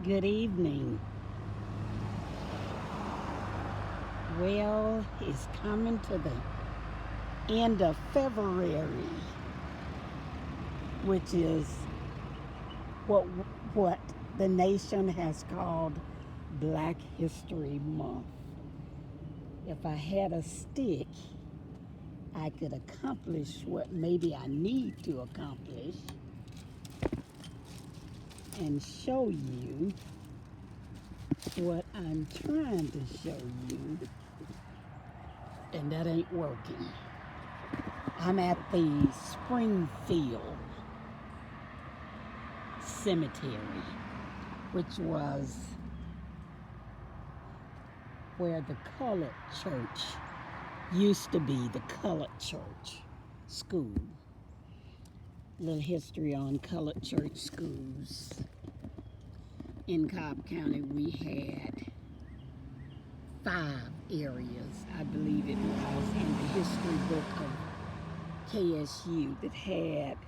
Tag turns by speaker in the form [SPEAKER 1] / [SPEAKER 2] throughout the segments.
[SPEAKER 1] Good evening. Well, it's coming to the end of February, which is what the nation has called Black History Month. If I had a stick, I could accomplish what maybe I need to accomplish and show you what I'm trying to show you, and that ain't working. I'm at the Springfield Cemetery, which was where the colored church used to be, the colored church school. A little history on colored church schools. In Cobb County, we had 5 areas, I believe it was, in the history book of KSU that had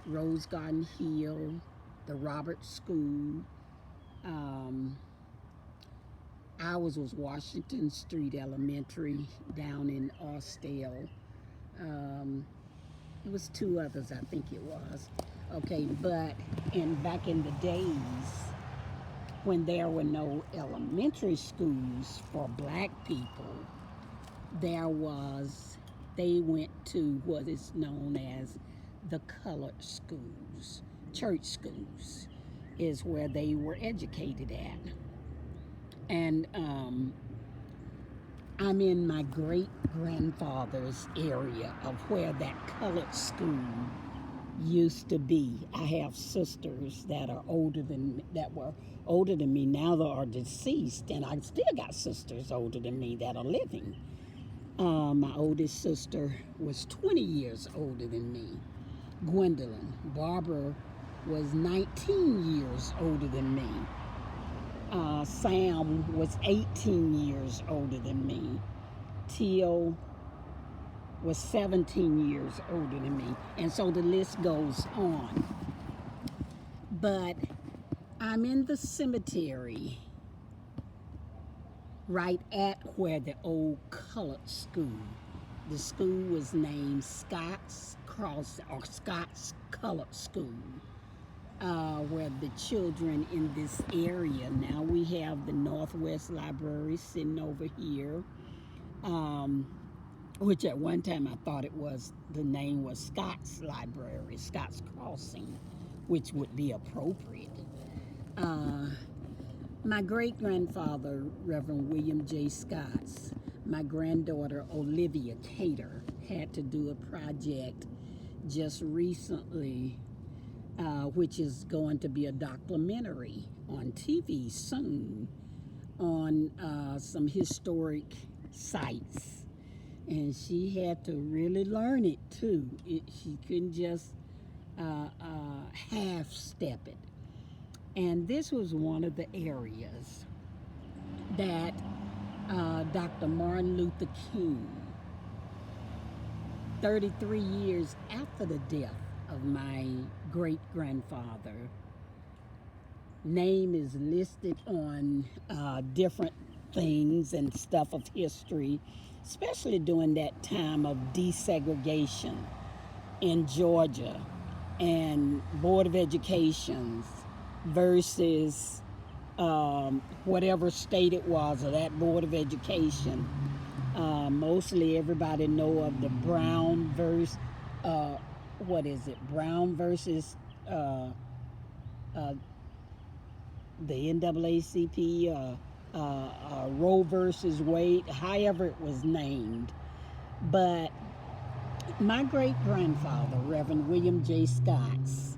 [SPEAKER 1] Rose Garden Hill, the Roberts School. Ours was Washington Street Elementary down in Austell. It was 2 others, I think it was. Okay, but back in the days, when there were no elementary schools for black people, they went to what is known as the colored schools. Church schools is where they were educated at. And I'm in my great-grandfather's area of where that colored school used to be. I have sisters that were older than me. Now they are deceased, and I still got sisters older than me that are living. My oldest sister was 20 years older than me, Gwendolyn. Barbara was 19 years older than me. Sam was 18 years older than me. Teal was 17 years older than me. And so the list goes on. But I'm in the cemetery right at where the old colored school. The school was named Scott's Colored School. Where the children in this area, now we have the Northwest Library sitting over here, which at one time I thought the name was Scott's Library, Scott's Crossing, which would be appropriate. My great-grandfather, Reverend William J. Scotts, my granddaughter, Olivia Cater, had to do a project just recently, which is going to be a documentary on TV soon on some historic sites. And she had to really learn it too. She couldn't just half-step it. And this was one of the areas that Dr. Martin Luther King, 33 years after the death of my great-grandfather, name is listed on different things and stuff of history, especially during that time of desegregation in Georgia and Board of Education versus whatever state it was of that Board of Education. Mostly everybody know of the Brown versus Brown versus the NAACP, Roe versus Wade, however it was named. But my great-grandfather, Reverend William J. Scotts,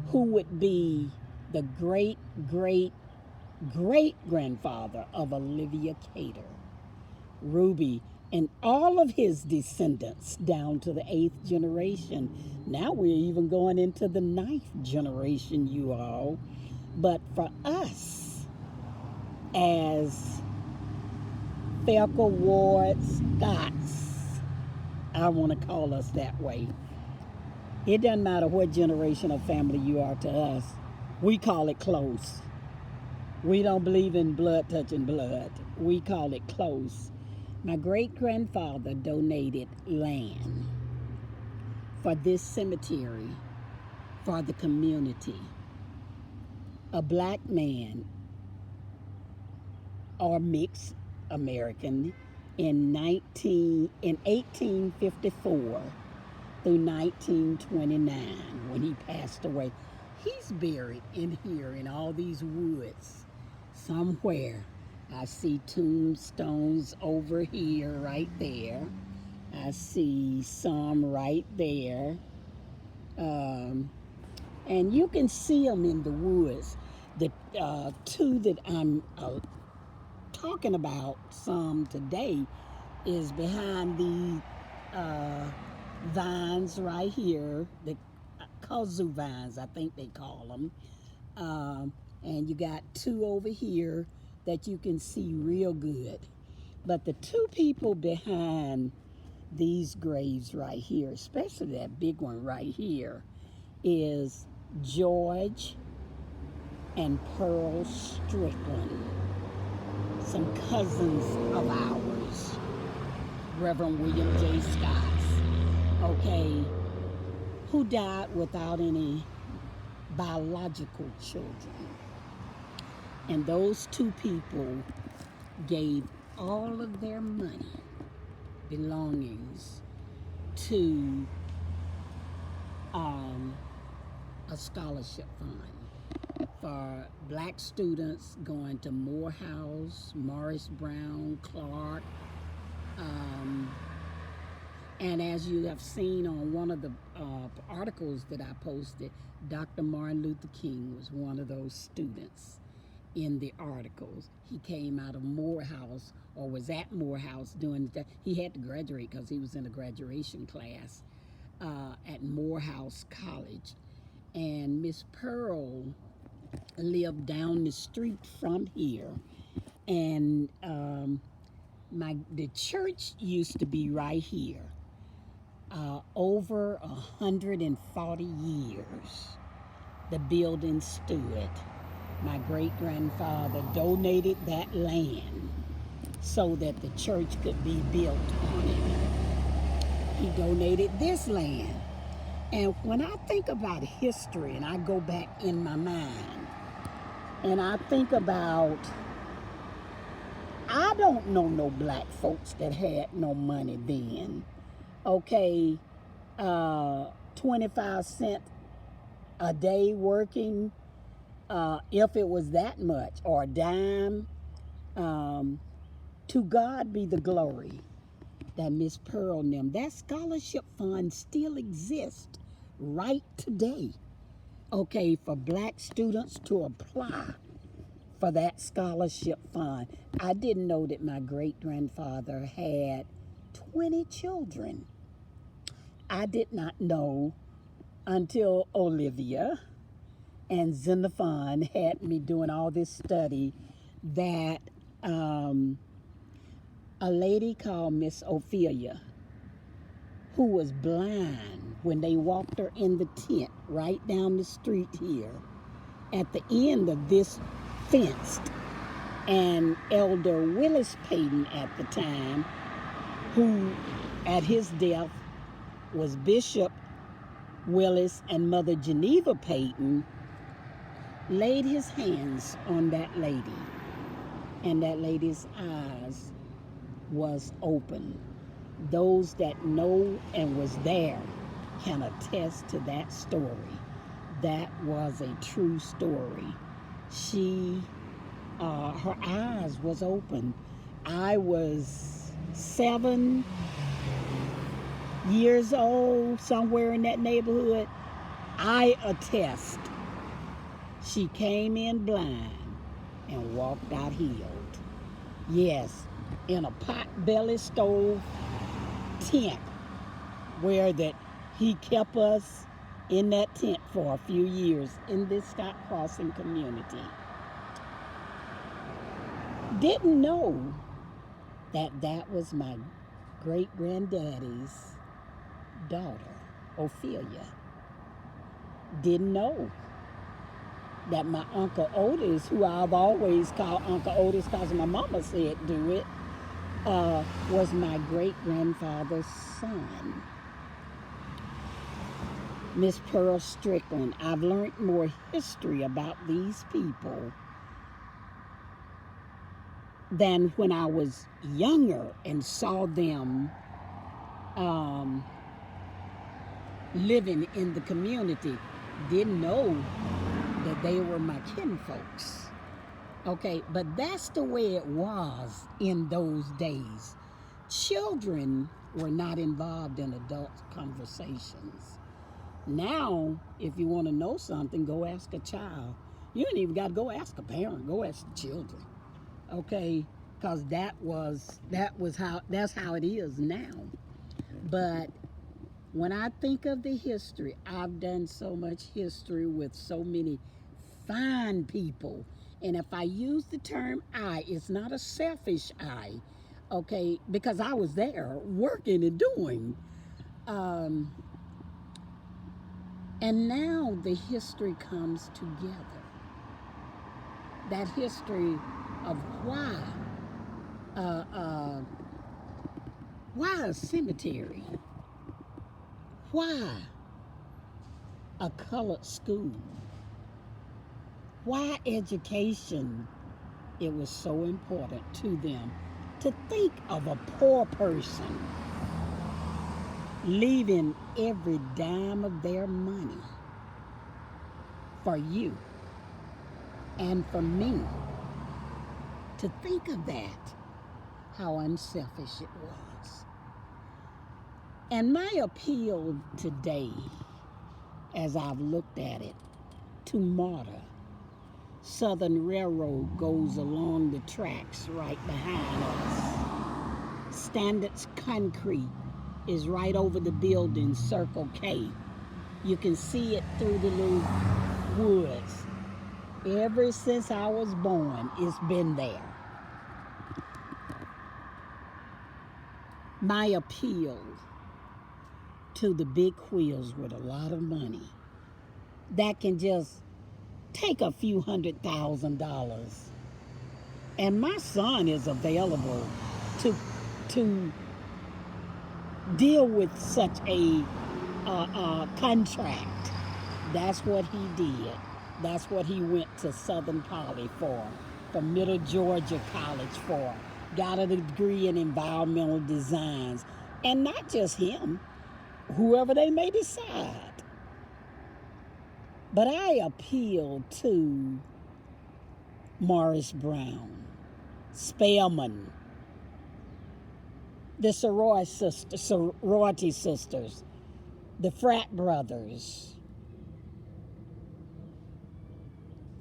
[SPEAKER 1] who would be the great-great-great-grandfather of Olivia Cater, Ruby, and all of his descendants down to the 8th generation. Now we're even going into the 9th generation, you all. But for us, as Felker Ward Scotts, I want to call us that way. It doesn't matter what generation of family you are to us. We call it close. We don't believe in blood touching blood. We call it close. My great-grandfather donated land for this cemetery for the community. A black man or mixed American in 1854 through 1929 when he passed away. He's buried in here in all these woods somewhere. I see tombstones over here, right there. I see some right there. And you can see them in the woods. The two that I'm talking about some today is behind the vines right here, the kazoo vines, I think they call them. And you got two over here that you can see real good. But the two people behind these graves right here, especially that big one right here, is George and Pearl Strickland, some cousins of ours, Reverend William J. Scott's, okay, who died without any biological children. And those two people gave all of their money, belongings, to a scholarship fund for black students going to Morehouse, Morris Brown, Clark. And as you have seen on one of the articles that I posted, Dr. Martin Luther King was one of those students in the articles. He came out of Morehouse, or was at Morehouse doing that. He had to graduate because he was in a graduation class at Morehouse College. And Miss Pearl lived down the street from here. And the church used to be right here. Over 140 years, the building stood. My great-grandfather donated that land so that the church could be built on it. He donated this land. And when I think about history and I go back in my mind and I think about, I don't know no black folks that had no money then. Okay, 25 cents a day working, if it was that much, or a dime. To God be the glory that Miss Pearl and them, that scholarship fund still exists right today, okay, for black students to apply for that scholarship fund. I didn't know that my great-grandfather had 20 children. I did not know until Olivia and Xenophon had me doing all this study that a lady called Miss Ophelia, who was blind when they walked her in the tent right down the street here, at the end of this fenced, and Elder Willis Payton at the time, who at his death was Bishop Willis and Mother Geneva Payton, laid his hands on that lady, and that lady's eyes was open. Those that know and was there can attest to that story. That was a true story. Her eyes was open. I was 7 years old, somewhere in that neighborhood. I attest. She came in blind and walked out healed. Yes, in a pot-belly stove tent, where that he kept us in that tent for a few years in this Scott Crossing community. Didn't know that that was my great-granddaddy's daughter, Ophelia. Didn't know. that my Uncle Otis, who I've always called Uncle Otis because my mama said do it, was my great-grandfather's son. Miss Pearl Strickland. I've learned more history about these people than when I was younger and saw them living in the community. Didn't know that they were my kinfolks. Okay, but that's the way it was in those days. Children were not involved in adult conversations. Now, if you want to know something, go ask a child. You ain't even got to go ask a parent. Go ask the children, okay? Because that's how it is now. But when I think of the history, I've done so much history with so many fine people. And if I use the term I, it's not a selfish I, okay? Because I was there working and doing. And now the history comes together. That history of why a cemetery? Why a colored school? Why education? It was so important to them to think of a poor person leaving every dime of their money for you and for me. To think of that, how unselfish it was. And my appeal today, as I've looked at it, to MARTA, Southern Railroad goes along the tracks right behind us. Standards Concrete is right over the building, Circle K. You can see it through the little woods. Ever since I was born, it's been there. My appeal to the big wheels with a lot of money that can just take a few $100,000. And my son is available to deal with such a contract. That's what he did. That's what he went to Southern Poly for Middle Georgia College for. Got a degree in environmental designs. And not just him, whoever they may decide. But I appeal to Morris Brown, Spelman, the sorority sisters, the frat brothers,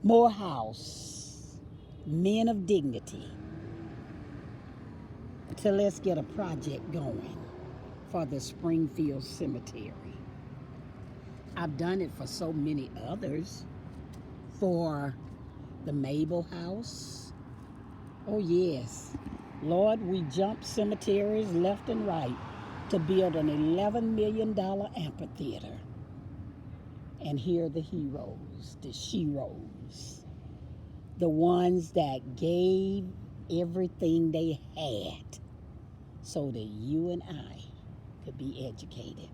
[SPEAKER 1] Morehouse, men of dignity, to let's get a project going for the Springfield Cemetery. I've done it for so many others, for the Mabel House. Oh yes, Lord, we jumped cemeteries left and right to build an $11 million amphitheater. And here are the heroes, the sheroes, the ones that gave everything they had so that you and I could be educated.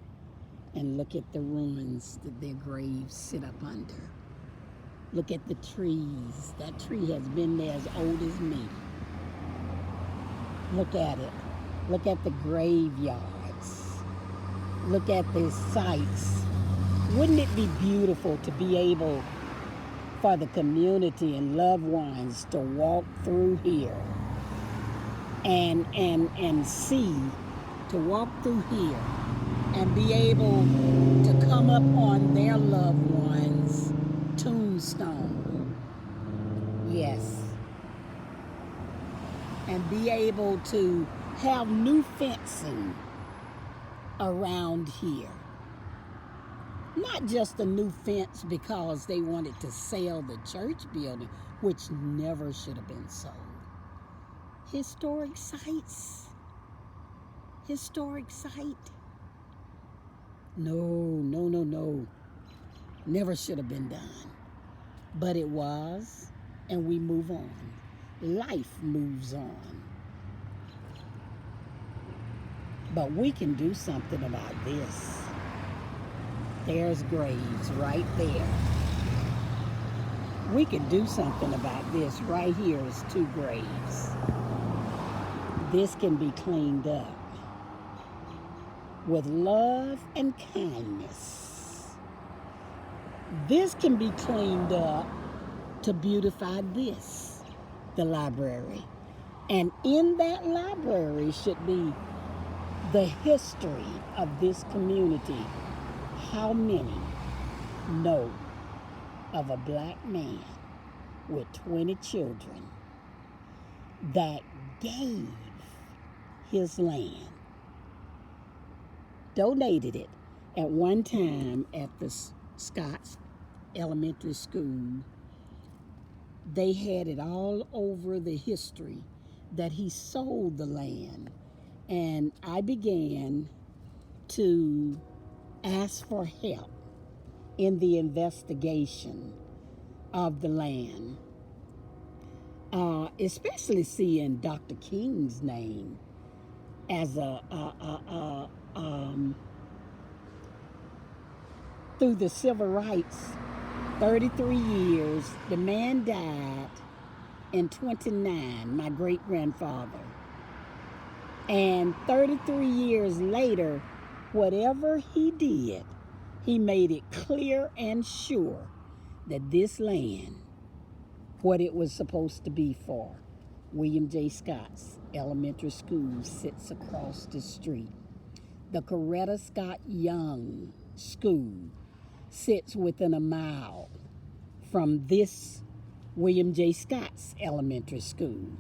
[SPEAKER 1] And look at the ruins that their graves sit up under. Look at the trees. That tree has been there as old as me. Look at it. Look at the graveyards. Look at the sites. Wouldn't it be beautiful to be able for the community and loved ones to walk through here and see, to walk through here and be able to come up on their loved one's tombstone. Yes. And be able to have new fencing around here. Not just a new fence because they wanted to sell the church building, which never should have been sold. Historic sites. Historic site. No. Never should have been done. but it was, and we move on. Life moves on. But we can do something about this. There's graves right there. We can do something about this. Right here is 2 graves. This can be cleaned up with love and kindness. This can be cleaned up to beautify this, the library. And in that library should be the history of this community. How many know of a black man with 20 children that gave his land, donated it at one time at the Scott's Elementary School? They had it all over the history that he sold the land. And I began to ask for help in the investigation of the land, especially seeing Dr. King's name as through the civil rights, 33 years. The man died in 29, my great-grandfather. And 33 years later, whatever he did, he made it clear and sure that this land, what it was supposed to be for. William J. Scott's Elementary School sits across the street. The Coretta Scott Young School sits within a mile from this William J. Scott's Elementary School.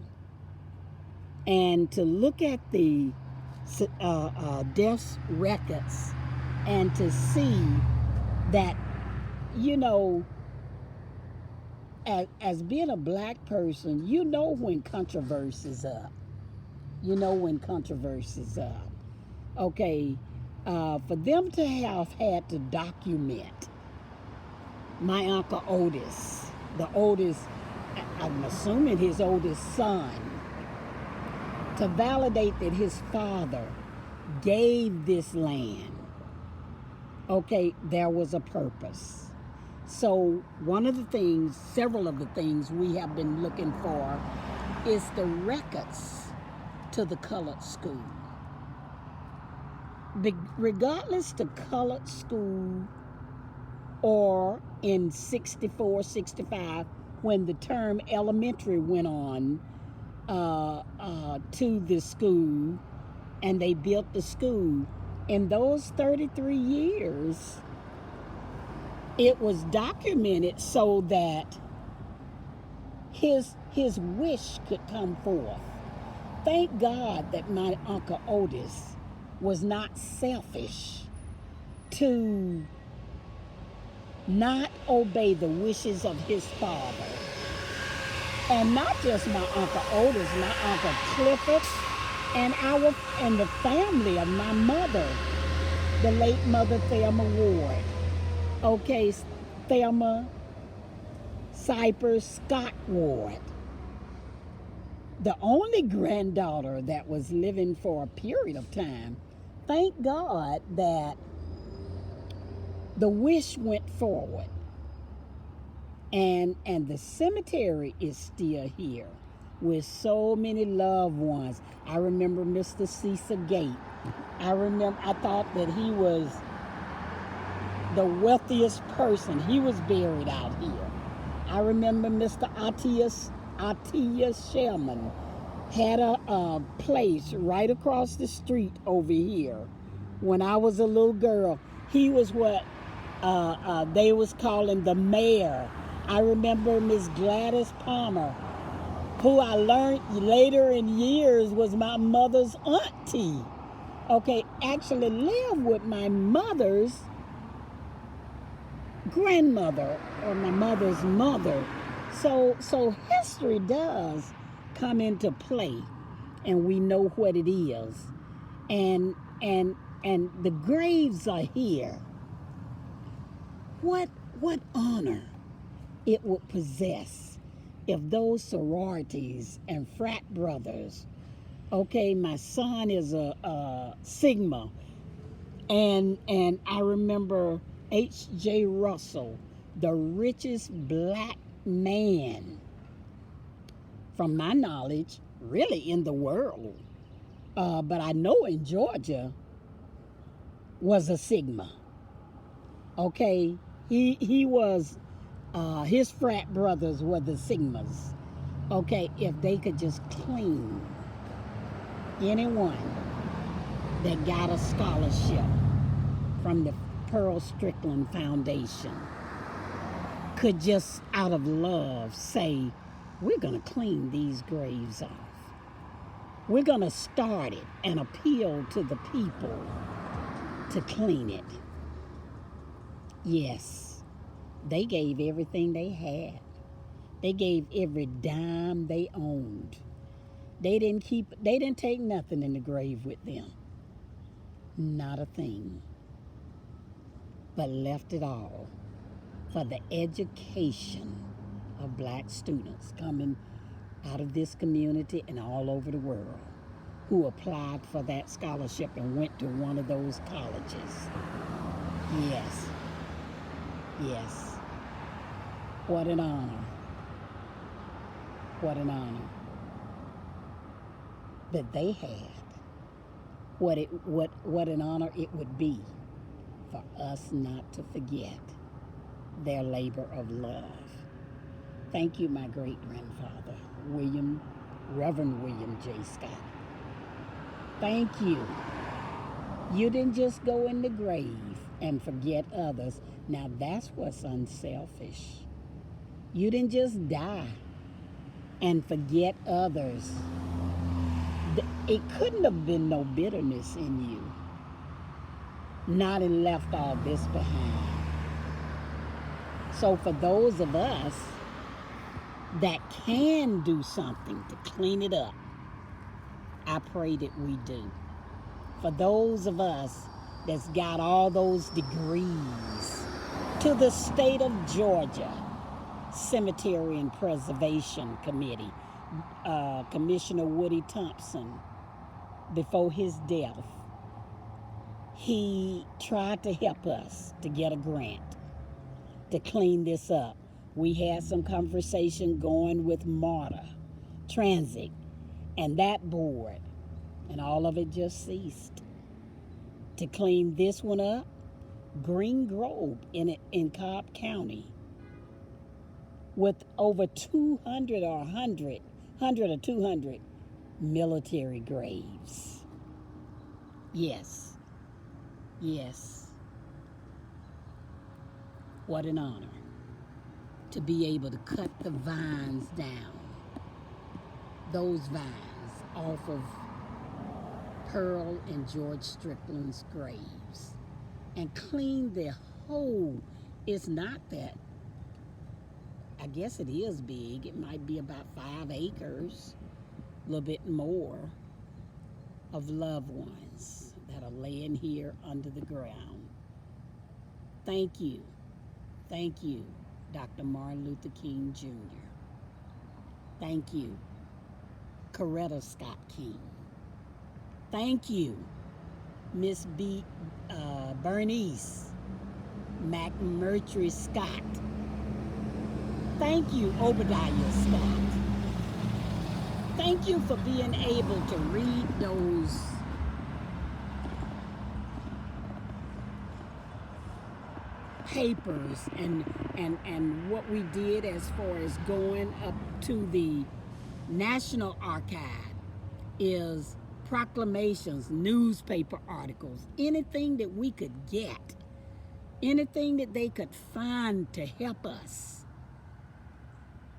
[SPEAKER 1] And to look at the death records and to see that, you know, as being a black person, you know when controversy's up. You know when controversy's up. Okay, for them to have had to document my Uncle Otis, the oldest, I'm assuming his oldest son, to validate that his father gave this land, okay, there was a purpose. So one of the things, several of the things we have been looking for is the records to the colored school. Regardless to colored school or in 64, 65, when the term elementary went on to the school and they built the school, in those 33 years, it was documented so that his wish could come forth. Thank God that my Uncle Otis was not selfish to not obey the wishes of his father. And not just my Uncle Otis, my Uncle Clifford, and the family of my mother, the late Mother Thelma Ward. Okay, Thelma Cypher Scott Ward. The only granddaughter that was living for a period of time. Thank God that the wish went forward. And the cemetery is still here with so many loved ones. I remember Mr. Cecil Gate. I thought that he was the wealthiest person. He was buried out here. I remember Mr. Atiya Sherman had a place right across the street over here. When I was a little girl, he was what they was calling the mayor. I remember Miss Gladys Palmer, who I learned later in years was my mother's auntie. Okay, actually lived with my mother's grandmother or my mother's mother. So history does come into play, and we know what it is. And the graves are here. What honor it would possess if those sororities and frat brothers, okay, my son is a Sigma, and I remember H.J. Russell, the richest black man, from my knowledge, really in the world, but I know in Georgia, was a Sigma. Okay, he was, his frat brothers were the Sigmas. Okay, if they could just clean anyone that got a scholarship from the Pearl Strickland Foundation, could just out of love say, we're going to clean these graves off. We're going to start it and appeal to the people to clean it. Yes, they gave everything they had. They gave every dime they owned. They didn't take nothing in the grave with them. Not a thing. But left it all for the education of black students coming out of this community and all over the world who applied for that scholarship and went to one of those colleges. Yes. Yes. What an honor. What an honor that they had. What an honor it would be for us not to forget their labor of love. Thank you, my great-grandfather, Reverend William J. Scott. Thank you. You didn't just go in the grave and forget others. Now that's what's unselfish. You didn't just die and forget others. It couldn't have been no bitterness in you. Not and left all this behind. So for those of us that can do something to clean it up, I pray that we do. For those of us that's got all those degrees, to the state of Georgia Cemetery and Preservation Committee, Commissioner Woody Thompson, before his death, he tried to help us to get a grant to clean this up. We had some conversation going with MARTA, Transit, and that board, and all of it just ceased. To clean this one up, Green Grove in Cobb County, with over 200 or 200 military graves. Yes. Yes. What an honor to be able to cut the vines down, those vines off of Pearl and George Strickland's graves, and clean the whole. It's not that, I guess it is big. It might be about 5 acres, a little bit more, of loved ones that are laying here under the ground. Thank you. Thank you, Dr. Martin Luther King Jr. Thank you, Coretta Scott King. Thank you, Miss Bernice McMurtry Scott. Thank you, Obadiah Scott. Thank you for being able to read those papers and what we did as far as going up to the National Archive is proclamations, newspaper articles, anything that we could get, anything that they could find to help us.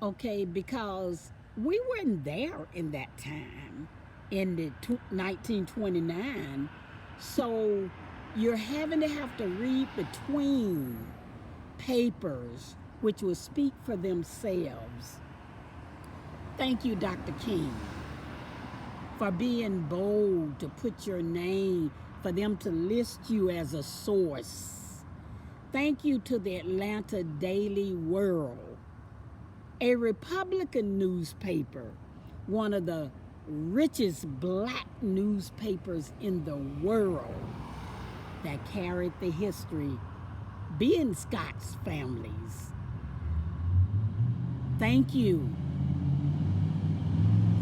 [SPEAKER 1] Okay, because we weren't there in that time, in the 1929, so you're having to read between papers, which will speak for themselves. Thank you, Dr. King, for being bold to put your name, for them to list you as a source. Thank you to the Atlanta Daily World a Republican newspaper, one of the richest black newspapers in the world, that carried the history, being Scott's families. Thank you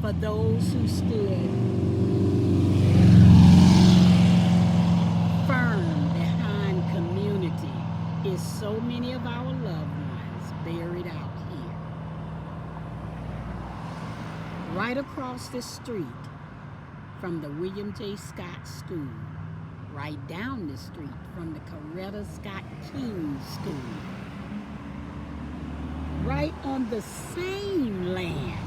[SPEAKER 1] for those who stood firm behind community. Is so many of our loved ones buried out here. Right across the street from the William J. Scott School, right down the street from the Coretta Scott King School, right on the same land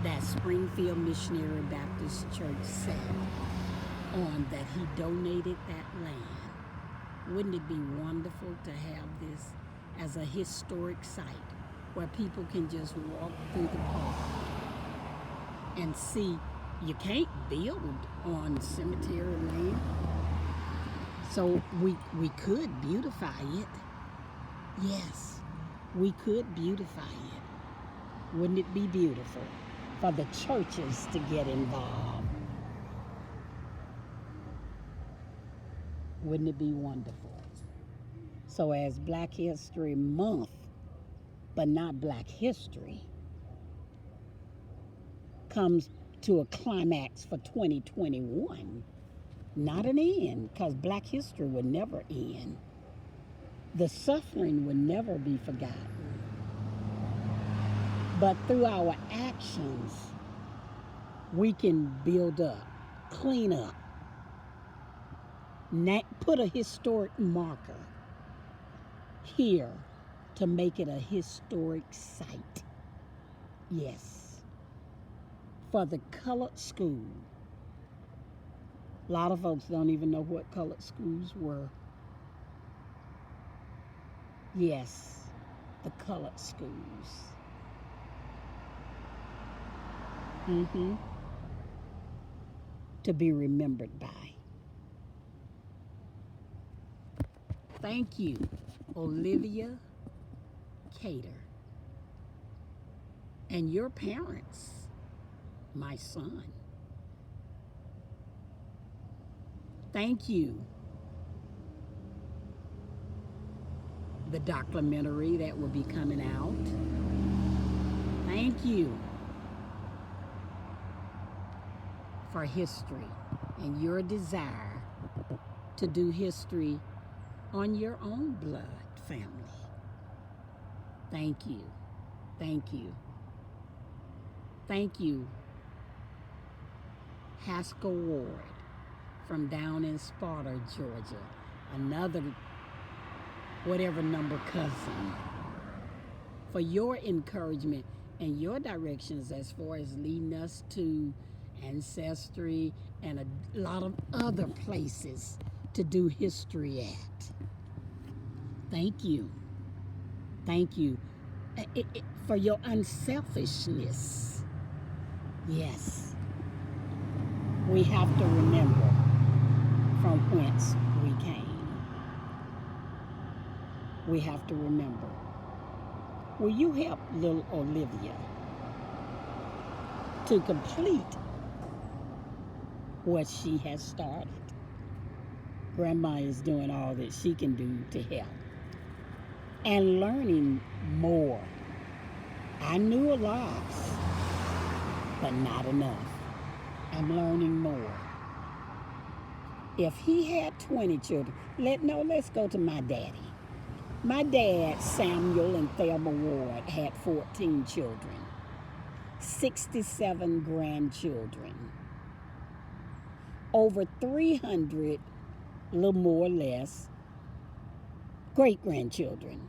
[SPEAKER 1] that Springfield Missionary Baptist Church sat on, that he donated that land. Wouldn't it be wonderful to have this as a historic site where people can just walk through the park and see? You can't build on cemetery land, so we could beautify it. Yes, we could beautify it. Wouldn't it be beautiful for the churches to get involved? Wouldn't it be wonderful? So as Black History Month, but not Black History, comes to a climax for 2021, not an end, because Black history would never end. The suffering would never be forgotten. But through our actions, we can build up, clean up, put a historic marker here to make it a historic site. Yes. For the colored school. A lot of folks don't even know what colored schools were. Yes, the colored schools. To be remembered by. Thank you, Olivia Cater, and your parents, my son. Thank you. The documentary that will be coming out. Thank you for history and your desire to do history on your own blood family. Thank you. Thank you. Thank you, Haskell Ward from down in Sparta, Georgia, another whatever number cousin, for your encouragement and your directions as far as leading us to Ancestry and a lot of other places to do history at. Thank you. Thank you for your unselfishness. Yes. We have to remember from whence we came. We have to remember. Will you help little Olivia to complete what she has started? Grandma is doing all that she can do to help and learning more. I knew a lot, but not enough. I'm learning more. If he had 20 children, let's go to my daddy. My dad, Samuel and Thelma Ward, had 14 children, 67 grandchildren, over 300, a little more or less, great-grandchildren.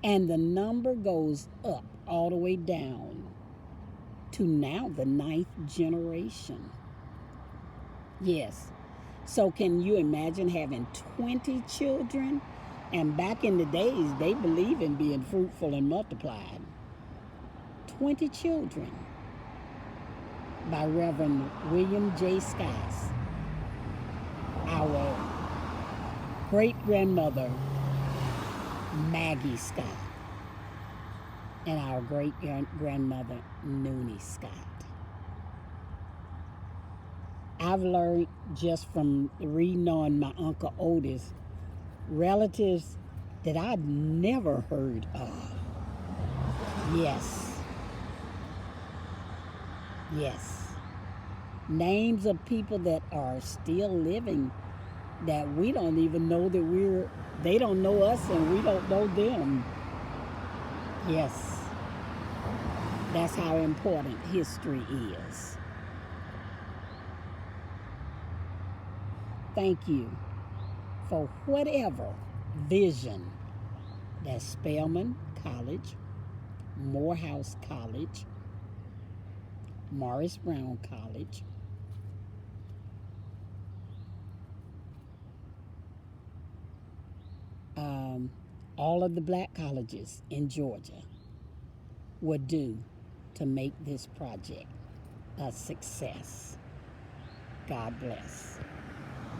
[SPEAKER 1] And the number goes up all the way down to now the 9th generation. Yes. So can you imagine having 20 children? And back in the days, they believe in being fruitful and multiplied. 20 children by Reverend William J. Scott, our great-grandmother, Maggie Scott. and our great-grandmother, Noonie Scott. I've learned just from reading on my Uncle Otis relatives that I'd never heard of. Yes. Yes. Names of people that are still living that we don't even know that they don't know us and we don't know them. Yes. That's how important history is. Thank you for whatever vision that Spelman College, Morehouse College, Morris Brown College, all of the black colleges in Georgia would do to make this project a success. God bless.